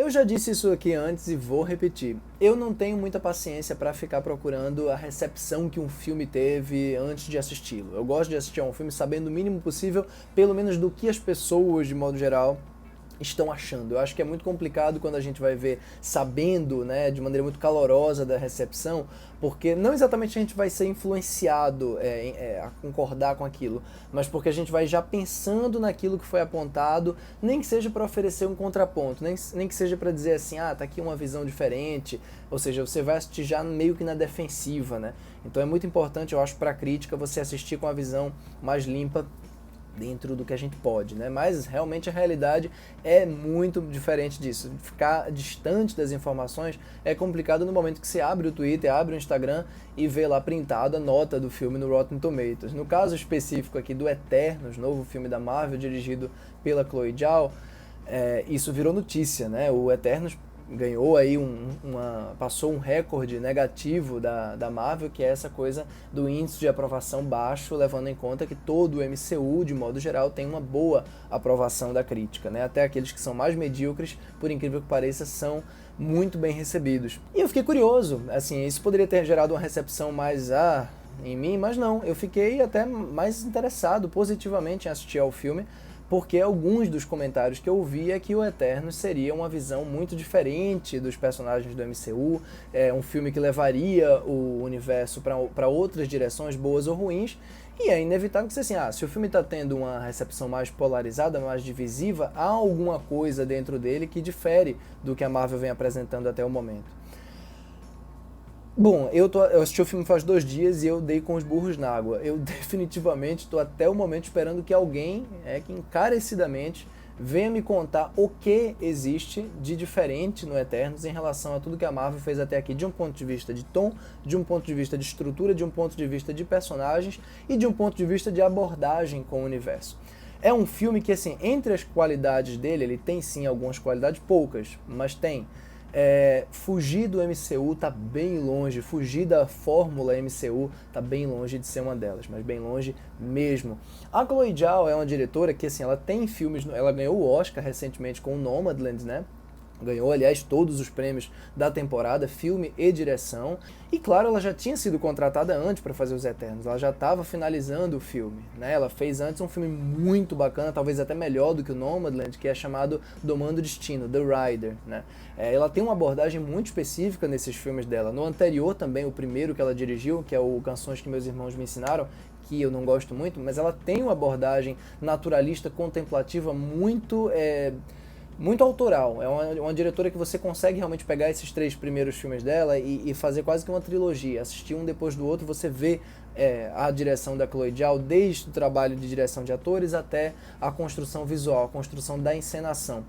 Eu já disse isso aqui antes e vou repetir. Eu não tenho muita paciência para ficar procurando a recepção que um filme teve antes de assisti-lo. Eu gosto de assistir a um filme sabendo o mínimo possível, pelo menos do que as pessoas, de modo geral, estão achando. Eu acho que é muito complicado quando a gente vai ver sabendo, né, de maneira muito calorosa da recepção, porque não exatamente a gente vai ser influenciado a concordar com aquilo, mas porque a gente vai já pensando naquilo que foi apontado, nem que seja para oferecer um contraponto, nem que seja para dizer assim, ah, tá aqui uma visão diferente, ou seja, você vai assistir já meio que na defensiva, né? Então é muito importante, eu acho, para a crítica, você assistir com a visão mais limpa dentro do que a gente pode, né? Mas realmente a realidade é muito diferente disso. Ficar distante das informações é complicado no momento que você abre o Twitter, abre o Instagram e vê lá printado a nota do filme no Rotten Tomatoes. No caso específico aqui do Eternos, novo filme da Marvel dirigido pela Chloe Zhao, isso virou notícia, né? O Eternos ganhou aí passou um recorde negativo da Marvel, que é essa coisa do índice de aprovação baixo, levando em conta que todo o MCU, de modo geral, tem uma boa aprovação da crítica, né? Até aqueles que são mais medíocres, por incrível que pareça, são muito bem recebidos. E eu fiquei curioso, assim, isso poderia ter gerado uma recepção mais em mim, mas não, eu fiquei até mais interessado positivamente em assistir ao filme, porque alguns dos comentários que eu ouvi é que o Eternos seria uma visão muito diferente dos personagens do MCU, um filme que levaria o universo para outras direções, boas ou ruins, e é inevitável que você assim, se o filme está tendo uma recepção mais polarizada, mais divisiva, há alguma coisa dentro dele que difere do que a Marvel vem apresentando até o momento. Bom, eu assisti o filme faz 2 dias e eu dei com os burros na água. Eu definitivamente estou até o momento esperando que alguém, que encarecidamente, venha me contar o que existe de diferente no Eternos em relação a tudo que a Marvel fez até aqui, de um ponto de vista de tom, de um ponto de vista de estrutura, de um ponto de vista de personagens e de um ponto de vista de abordagem com o universo. É um filme que, assim, entre as qualidades dele, ele tem sim algumas qualidades, poucas, mas tem. Fugir do MCU tá bem longe, fugir da fórmula MCU tá bem longe de ser uma delas, mas bem longe mesmo. A Chloe Zhao é uma diretora que, assim, ela tem filmes, ela ganhou o Oscar recentemente com o Nomadland, né? Ganhou, aliás, todos os prêmios da temporada, filme e direção. E, claro, ela já tinha sido contratada antes para fazer Os Eternos. Ela já estava finalizando o filme, né? Ela fez antes um filme muito bacana, talvez até melhor do que o Nomadland, que é chamado Domando Destino, The Rider, né? Ela tem uma abordagem muito específica nesses filmes dela. No anterior também, o primeiro que ela dirigiu, que é o Canções que Meus Irmãos Me Ensinaram, que eu não gosto muito, mas ela tem uma abordagem naturalista, contemplativa, muito autoral. É uma diretora que você consegue realmente pegar esses 3 primeiros filmes dela e fazer quase que uma trilogia. Assistir um depois do outro, você vê a direção da Chloe Zhao, desde o trabalho de direção de atores até a construção visual, a construção da encenação.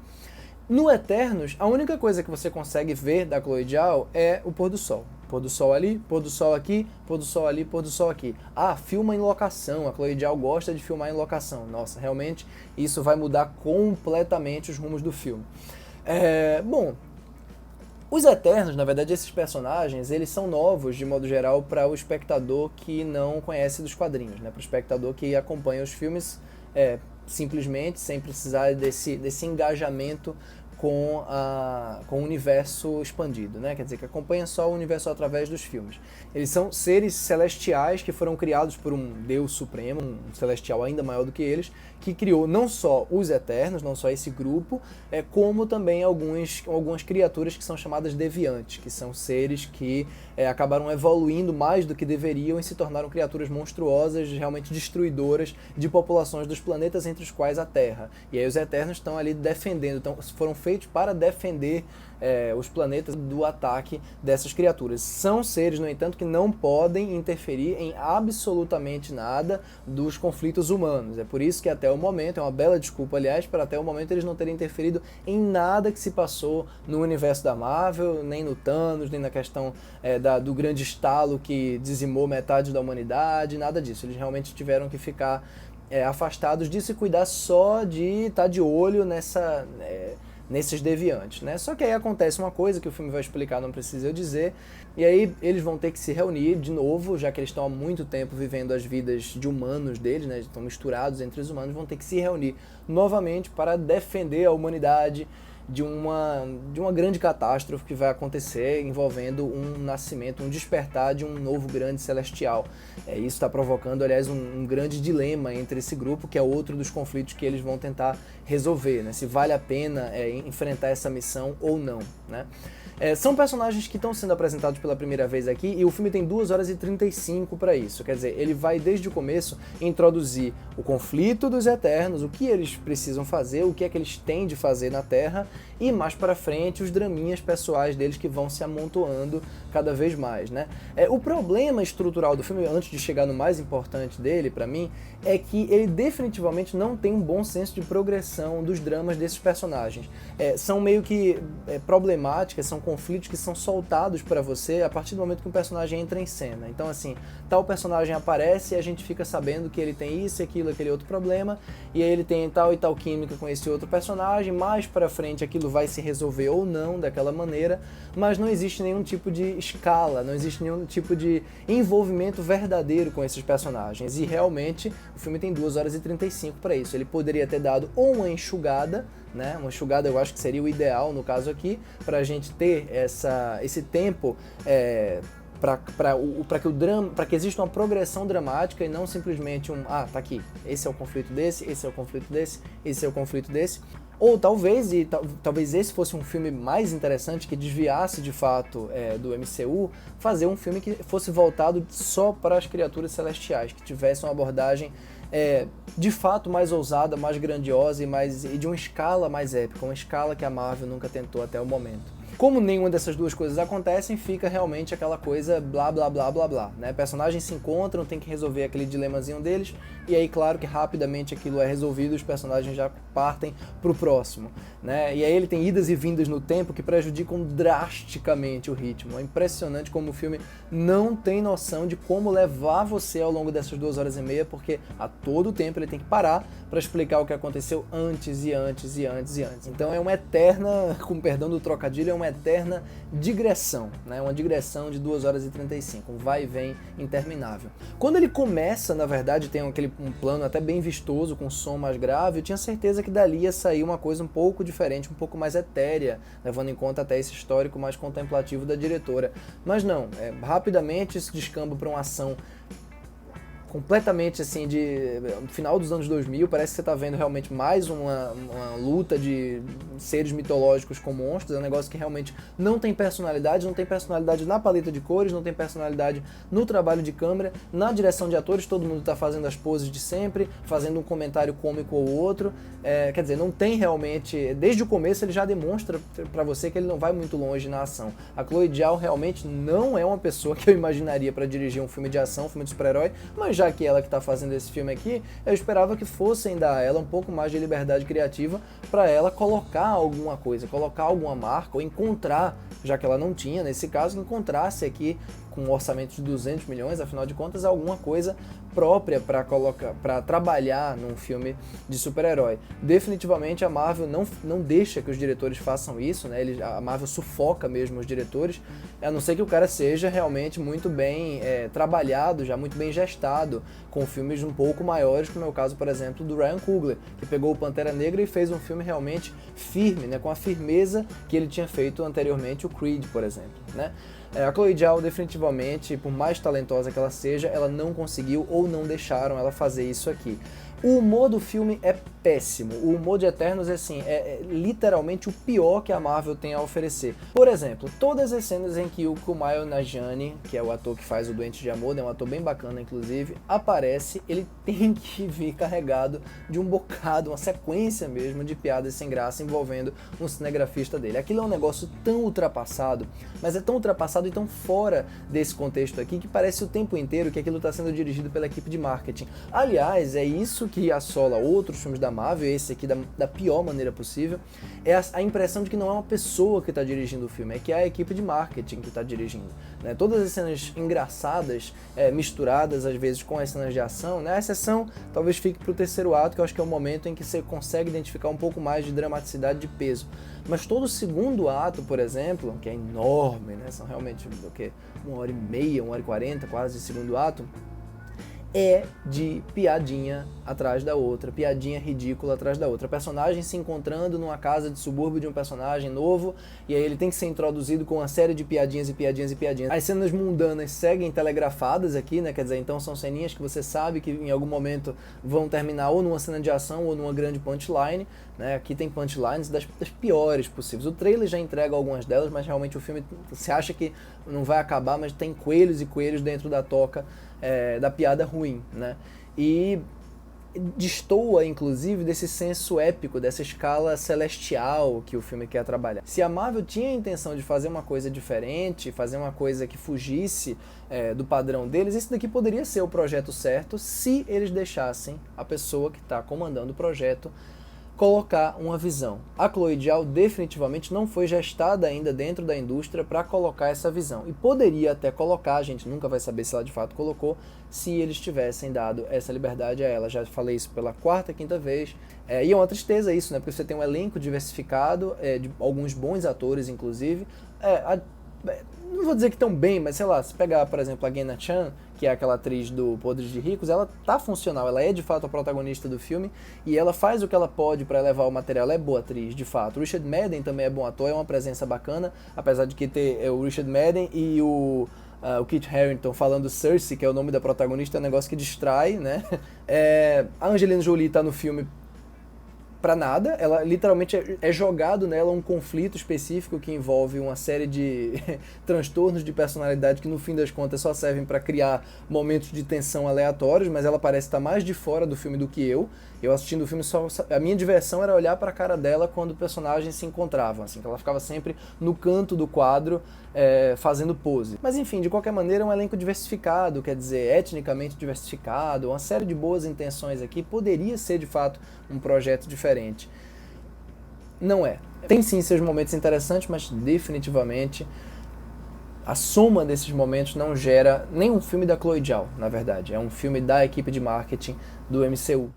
No Eternos, a única coisa que você consegue ver da Chloe Zhao é o pôr do sol. Pôr do sol ali, pôr do sol aqui, pôr do sol ali, pôr do sol aqui. Filma em locação. A Chloe Zhao gosta de filmar em locação. Nossa, realmente isso vai mudar completamente os rumos do filme. Bom, os Eternos, na verdade, esses personagens, eles são novos, de modo geral, para o espectador que não conhece dos quadrinhos, né? Para o espectador que acompanha os filmes simplesmente, sem precisar desse engajamento com o universo expandido, né? Quer dizer, que acompanha só o universo através dos filmes. Eles são seres celestiais que foram criados por um Deus supremo, um celestial ainda maior do que eles, que criou não só os Eternos, não só esse grupo, como também algumas criaturas que são chamadas deviantes, que são seres que acabaram evoluindo mais do que deveriam e se tornaram criaturas monstruosas, realmente destruidoras de populações dos planetas, entre os quais a Terra. E aí os Eternos estão ali defendendo, foram feitos para defender os planetas do ataque dessas criaturas. São seres, no entanto, que não podem interferir em absolutamente nada dos conflitos humanos. É por isso que até o momento, é uma bela desculpa, aliás, para até o momento eles não terem interferido em nada que se passou no universo da Marvel, nem no Thanos, nem na questão do grande estalo que dizimou metade da humanidade, nada disso. Eles realmente tiveram que ficar afastados disso e cuidar só de estar de olho nesses deviantes, né? Só que aí acontece uma coisa que o filme vai explicar, não precisa eu dizer, e aí eles vão ter que se reunir de novo, já que eles estão há muito tempo vivendo as vidas de humanos deles, né? Estão misturados entre os humanos, vão ter que se reunir novamente para defender a humanidade de uma grande catástrofe que vai acontecer envolvendo um nascimento, um despertar de um novo grande celestial. Isso está provocando, aliás, um grande dilema entre esse grupo, que é outro dos conflitos que eles vão tentar resolver, né? Se vale a pena enfrentar essa missão ou não, né? São personagens que estão sendo apresentados pela primeira vez aqui e o filme tem 2 horas e 35 para isso. Quer dizer, ele vai desde o começo introduzir o conflito dos Eternos, o que eles precisam fazer, o que é que eles têm de fazer na Terra e mais para frente os draminhas pessoais deles que vão se amontoando cada vez mais, né? O problema estrutural do filme, antes de chegar no mais importante dele para mim, é que ele definitivamente não tem um bom senso de progressão dos dramas desses personagens. São meio que problemáticas, são conflitos que são soltados para você a partir do momento que um personagem entra em cena. Então, assim, tal personagem aparece e a gente fica sabendo que ele tem isso, aquilo, aquele outro problema, e aí ele tem tal e tal química com esse outro personagem, mais para frente aquilo vai se resolver ou não daquela maneira, mas não existe nenhum tipo de escala, não existe nenhum tipo de envolvimento verdadeiro com esses personagens. E realmente o filme tem 2 horas e 35 para isso. Ele poderia ter dado ou uma enxugada, né? Uma enxugada eu acho que seria o ideal no caso aqui, para a gente ter esse tempo para que exista uma progressão dramática e não simplesmente tá aqui, esse é o conflito desse, esse é o conflito desse, esse é o conflito desse. Ou talvez esse fosse um filme mais interessante, que desviasse de fato do MCU, fazer um filme que fosse voltado só para as criaturas celestiais, que tivesse uma abordagem de fato mais ousada, mais grandiosa e de uma escala mais épica, uma escala que a Marvel nunca tentou até o momento. Como nenhuma dessas duas coisas acontecem, fica realmente aquela coisa blá blá blá blá blá, né? Personagens se encontram, tem que resolver aquele dilemazinho deles, e aí claro que rapidamente aquilo é resolvido e os personagens já partem pro próximo, né? E aí ele tem idas e vindas no tempo que prejudicam drasticamente o ritmo. É impressionante como o filme não tem noção de como levar você ao longo dessas 2 horas e meia, porque a todo tempo ele tem que parar para explicar o que aconteceu antes e antes e antes e antes. Então é uma eterna, com perdão do trocadilho, é uma eterna digressão, né? Uma digressão de 2 horas e 35, um vai e vem interminável. Quando ele começa, na verdade, tem um plano até bem vistoso, com som mais grave, eu tinha certeza que dali ia sair uma coisa um pouco diferente, um pouco mais etérea, levando em conta até esse histórico mais contemplativo da diretora. Mas não, rapidamente isso descamba para uma ação completamente assim no final dos anos 2000, parece que você está vendo realmente mais uma luta de seres mitológicos com monstros. É um negócio que realmente não tem personalidade na paleta de cores, não tem personalidade no trabalho de câmera, na direção de atores, todo mundo está fazendo as poses de sempre, fazendo um comentário cômico ou outro, quer dizer, não tem realmente, desde o começo ele já demonstra para você que ele não vai muito longe na ação. A Chloe Zhao realmente não é uma pessoa que eu imaginaria para dirigir um filme de ação, um filme de super-herói, mas já que ela que está fazendo esse filme aqui, eu esperava que fossem dar a ela um pouco mais de liberdade criativa para ela colocar alguma coisa, colocar alguma marca ou encontrar, já que ela não tinha, nesse caso, encontrasse aqui com um orçamento de 200 milhões, afinal de contas, alguma coisa própria para trabalhar num filme de super-herói. Definitivamente a Marvel não deixa que os diretores façam isso, né? A Marvel sufoca mesmo os diretores, a não ser que o cara seja realmente muito bem trabalhado, já muito bem gestado, com filmes um pouco maiores, como é o caso, por exemplo, do Ryan Coogler, que pegou o Pantera Negra e fez um filme realmente firme, né? Com a firmeza que ele tinha feito anteriormente o Creed, por exemplo, né? A Chloe Zhao definitivamente, por mais talentosa que ela seja, ela não conseguiu ou não deixaram ela fazer isso aqui. O humor do filme é péssimo. O humor de Eternos é literalmente o pior que a Marvel tem a oferecer. Por exemplo, todas as cenas em que o Kumail Nanjiani, que é o ator que faz o Doente de Amor, é um ator bem bacana inclusive, aparece, ele tem que vir carregado de um bocado, uma sequência mesmo de piadas sem graça envolvendo um cinegrafista dele. Aquilo é um negócio tão ultrapassado, mas é tão ultrapassado e tão fora desse contexto aqui que parece o tempo inteiro que aquilo está sendo dirigido pela equipe de marketing. Aliás, é isso que assola outros filmes da Marvel, esse aqui da pior maneira possível, é a impressão de que não é uma pessoa que está dirigindo o filme, é que é a equipe de marketing que está dirigindo, né? Todas as cenas engraçadas, misturadas às vezes com as cenas de ação, né? A exceção talvez fique para o terceiro ato, que eu acho que é o momento em que você consegue identificar um pouco mais de dramaticidade, de peso. Mas todo o segundo ato, por exemplo, que é enorme, né? São realmente 1h30, 1h40 quase de segundo ato, é de piadinha atrás da outra, piadinha ridícula atrás da outra. Personagem se encontrando numa casa de subúrbio de um personagem novo, e aí ele tem que ser introduzido com uma série de piadinhas e piadinhas e piadinhas. As cenas mundanas seguem telegrafadas aqui, né? Quer dizer, então são ceninhas que você sabe que em algum momento vão terminar ou numa cena de ação ou numa grande punchline, né? Aqui tem punchlines das piores possíveis. O trailer já entrega algumas delas, mas realmente o filme, você acha que não vai acabar, mas tem coelhos e coelhos dentro da toca da piada ruim, né? E destoa, inclusive, desse senso épico, dessa escala celestial que o filme quer trabalhar. Se a Marvel tinha a intenção de fazer uma coisa diferente, fazer uma coisa que fugisse do padrão deles, esse daqui poderia ser o projeto certo se eles deixassem a pessoa que está comandando o projeto colocar uma visão. A Chloe Zhao definitivamente não foi gestada ainda dentro da indústria para colocar essa visão. E poderia até colocar, a gente nunca vai saber se ela de fato colocou, se eles tivessem dado essa liberdade a ela. Já falei isso pela quarta, quinta vez. E é uma tristeza isso, né? Porque você tem um elenco diversificado, de alguns bons atores, inclusive. Não vou dizer que estão bem, mas sei lá, se pegar, por exemplo, a Gina Chan, que é aquela atriz do Podres de Ricos, ela tá funcional, ela é de fato a protagonista do filme e ela faz o que ela pode para elevar o material, ela é boa atriz, de fato. O Richard Madden também é bom ator, é uma presença bacana, apesar de que ter o Richard Madden e o Kit Harington falando Cersei, que é o nome da protagonista, é um negócio que distrai, né? A Angelina Jolie tá no filme pra nada, ela literalmente é jogado nela um conflito específico que envolve uma série de transtornos de personalidade que no fim das contas só servem pra criar momentos de tensão aleatórios, mas ela parece estar mais de fora do filme do que eu. Eu assistindo o filme, a minha diversão era olhar pra cara dela quando personagens se encontravam, assim, que ela ficava sempre no canto do quadro fazendo pose. Mas enfim, de qualquer maneira é um elenco diversificado, quer dizer, etnicamente diversificado, uma série de boas intenções aqui, poderia ser de fato um projeto diferente. Não é. Tem sim seus momentos interessantes, mas definitivamente a soma desses momentos não gera nem um filme da Chloe Zhao, na verdade. É um filme da equipe de marketing do MCU.